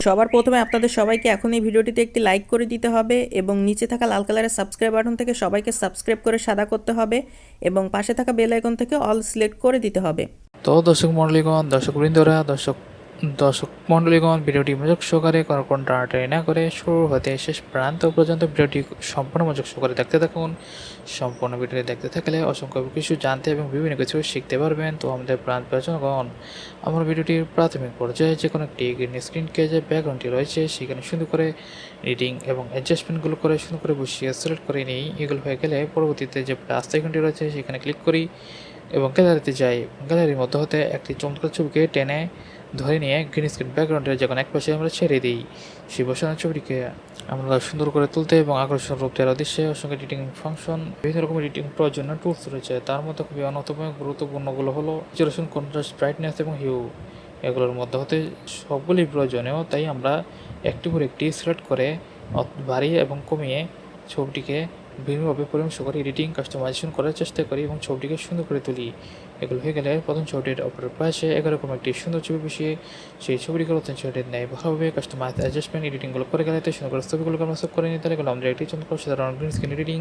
সবার প্রথমে আপনাদের সবাইকে এখন এই ভিডিওটিতে একটি লাইক করে দিতে হবে এবং নিচে থাকা লাল কালারের সাবস্ক্রাইব বাটন থেকে সবাইকে সাবস্ক্রাইব করে সাদা করতে হবে এবং পাশে থাকা বেল আইকন থেকে অল সিলেক্ট করে দিতে হবে। তো দর্শক মণ্ডলীগণ ভিডিওটি মনোযোগ সহকারে কোনো টানাটানি না করে শুরু হতে শেষ প্রান্ত পর্যন্ত ভিডিওটি সম্পূর্ণ মনোযোগ সহকারে দেখতে থাকুন। সম্পূর্ণ ভিডিওটি দেখতে থাকলে অসংখ্য কিছু জানতে এবং বিভিন্ন কিছু শিখতে পারবেন। তো আমাদের প্রাণপ্রিয়জনগণ, আমার ভিডিওটির প্রাথমিক পর্যায়ে যে কোনো একটি গ্রিন স্ক্রিনকে যে ব্যাকগ্রাউন্ডটি রয়েছে সেখানে সুন্দর করে রিডিং এবং অ্যাডজাস্টমেন্টগুলো করে সুন্দর করে বসিয়ে সিলেক্ট করে নিই। এগুলো হয়ে গেলে পরবর্তীতে যে প্লাস আইকনটি রয়েছে সেখানে ক্লিক করি এবং গ্যালারিতে যাই। গ্যালারির মধ্যে হতে একটি চমৎকার ছবিকে টেনে ধরে নিয়ে গ্রিন স্ক্রিন ব্যাকগ্রাউন্ডের যখন এক পাশে আমরা ছেড়ে দিই, সেই বসানো ছবিটিকে আমরা সুন্দর করে তুলতে এবং আকর্ষণ রূপ দেওয়ার উদ্দেশ্যে অসংখ্য এডিটিং ফাংশন, বিভিন্ন রকমের এডিটিং প্রয়োজনীয় টুলস রয়েছে। তার মধ্যে খুবই অন্যতম গুরুত্বপূর্ণগুলো হলো স্যাচুরেশন, কন্ট্রাস্ট, ব্রাইটনেস এবং হিউ। এগুলোর মধ্যে হতে সবগুলি প্রয়োজনীয়, তাই আমরা একটি পর একটি সিলেক্ট করে বাড়িয়ে এবং কমিয়ে ছবিটিকে বিভিন্নভাবে পরামর্শ করে এডিটিং কাস্টমাইজেশন করার চেষ্টা করি এবং ছবিটিকে সুন্দর করে তুলি। এগুলো হয়ে গেলে প্রথম ছবিটির অপরের পাশে এরকম একটি সুন্দর ছবি বসিয়ে সেই ছবিটিকে প্রথম ছবিটির নেয় ভালোভাবে কাস্টমাইজ অ্যাডজাস্টমেন্ট এডিটিংগুলো করে গেলে সুন্দর করে ছবিগুলোকে আমরা সেভ করে নিতে গেলে আমাদের একটি চমৎকার সাধারণ গ্রিন স্ক্রিন এডিটিং